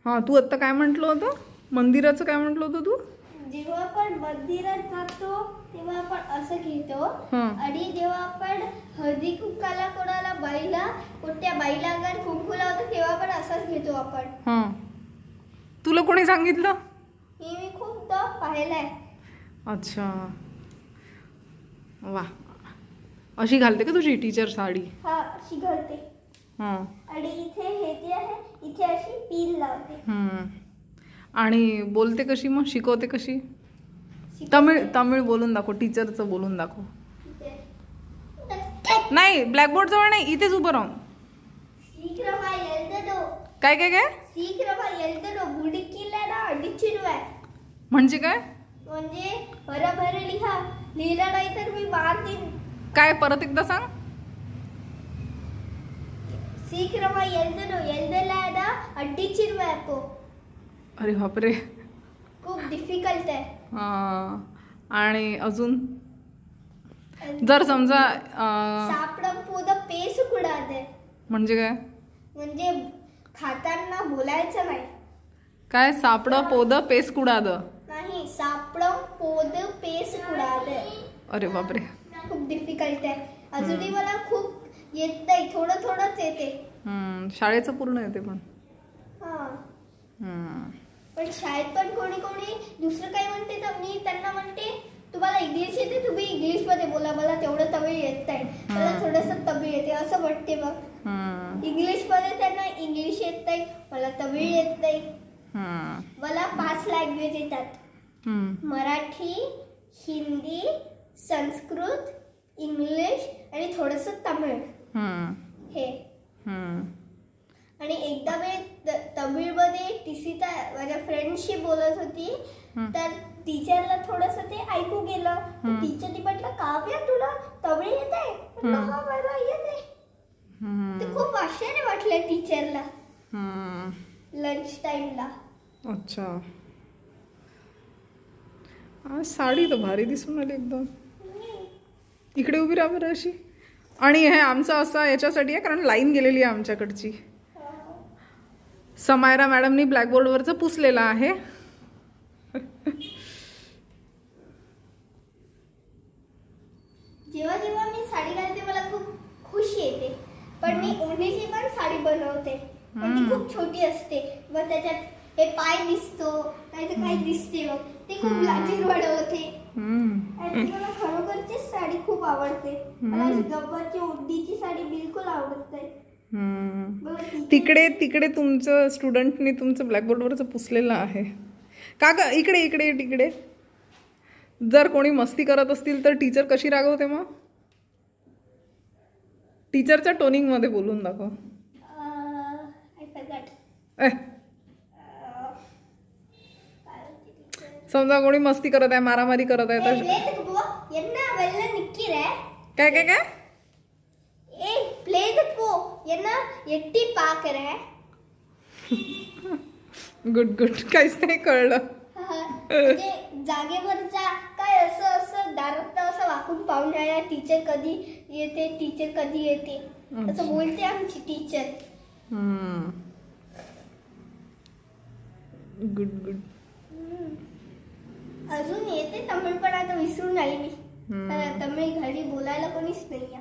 हा, तू आता काय म्हटलं होतं? मंदिराचं काय म्हटलं होतं तू? जेव्हा आपण मंदिरात जातो तेव्हा आपण असं घेतो आणि जेव्हा आपण हळदी कुंकाला कोणाला बाईला कोणत्या बाईला अगर कुंकू लावतो तेव्हा पण असंच घेतो आपण. तुला कोणी सांगितलं? हे मी खूपदा पाहिलंय. अच्छा, वा. अशी घालते का तुझी टीचर साडी? हा, अशी घालते. आणि इथे हे जे आहे इथे अशी पील लावते. आणि बोलते कशी मग? शिकवते कशी? तमिळ बोलून दाखव. टीचरचं बोलून दाखव. नाही, ब्लॅकबोर्ड जवळ नाही, इथेच उभं राहून. काय काय काय? म्हणजे काय? म्हणजे बरोबर लिहा. लिहिलं नाही तर मी मारते. काय? परत एकदा सांग. शीघ्रवा एल्दलाडा अड्डिचिरवाको. अरे बापरे, खूप डिफिकल्ट आहे. आणि अजून जर समजा सापडम पोद पेस कुडादे म्हणजे काय? म्हणजे खाताना बोलायचं नाही. काय? सापड पोद पेस कुडाद नाही, सापडम पोद पेस कुडादे. अरे बापरे, खूप डिफिकल्ट आहे. अजूनही मला खूप येत नाही, थोडं थोडंच येते. शाळेचं पूर्ण येते पण. पण शाळेत पण कोणी कोणी दुसरं काही म्हणते तर मी त्यांना म्हणते तुम्हाला इंग्लिश येते, तुम्ही इंग्लिश मध्ये बोला, मला तेवढं तमिळ येत नाही, मला थोडंसं तमिळ येते असं म्हणते. मग इंग्लिश मध्ये त्यांना इंग्लिश येत नाही, मला तमिळ येत नाही. मला 5 लँग्वेज येतात. मराठी, हिंदी, संस्कृत, इंग्लिश आणि थोडंसं तमिळ हे. आणि एकदा मी तमिळमध्ये टीसीता माझ्या फ्रेंडशी बोलत होती तर टीचरला थोडंसं ते ऐकू गेलं. टीचरनी म्हटलं, काव्या तुला तमिळ येत आहे? हा, मला येते. ते खूप आश्चर्य वाटलं टीचरला लंच टाइमला. अच्छा, आज साडी तर भारी दिसून आली एकदम. इकडे उभी राहा बरं अशी. आणि हे आमचं असं याच्यासाठी आहे कारण लाईन गेलेली आहे आमच्याकडची. समायरा मॅडमनी ब्लॅकबोर्डवरचं पुसलेलं आहे. जेव्हा जेव्हा मी साडी घालते मला खूप खुशी येते. पण मी ओढणीची पण साडी बनवते, पण ती खूप छोटी असते. मग त्याच्यात हे पाय दिसतो नाही तर काही दिसते, मग ते खूप लाजीर वाढवते. आणि मला खरोखरचीच साडी खूप आवडते. मला गब्बरची ओढणीची साडी बिलकुल आवडत नाही. तिकडे तिकडे तुमचं स्टुडंटनी तुमचं ब्लॅकबोर्डवरचं पुसलेलं आहे का ग? इकडे इकडे तिकडे. जर कोणी मस्ती करत असतील तर टीचर कशी रागवते मग? टीचरच्या टोनिंग मध्ये बोलून दाखव. समजा कोणी मस्ती करत आहे, मारामारी करत आहे तर काय काय काय? गुड गुड, काहीच नाही कळलं. जागेवरचा काय असं असं दारात असं वाकून पाहून राहिला, टीचर कधी येते, टीचर कधी येते असं बोलते आमची टीचर. Good good. अजून येते तमिळ पण आता विसरून आली मी. तमिळ घरी बोलायला कोणीच नाही.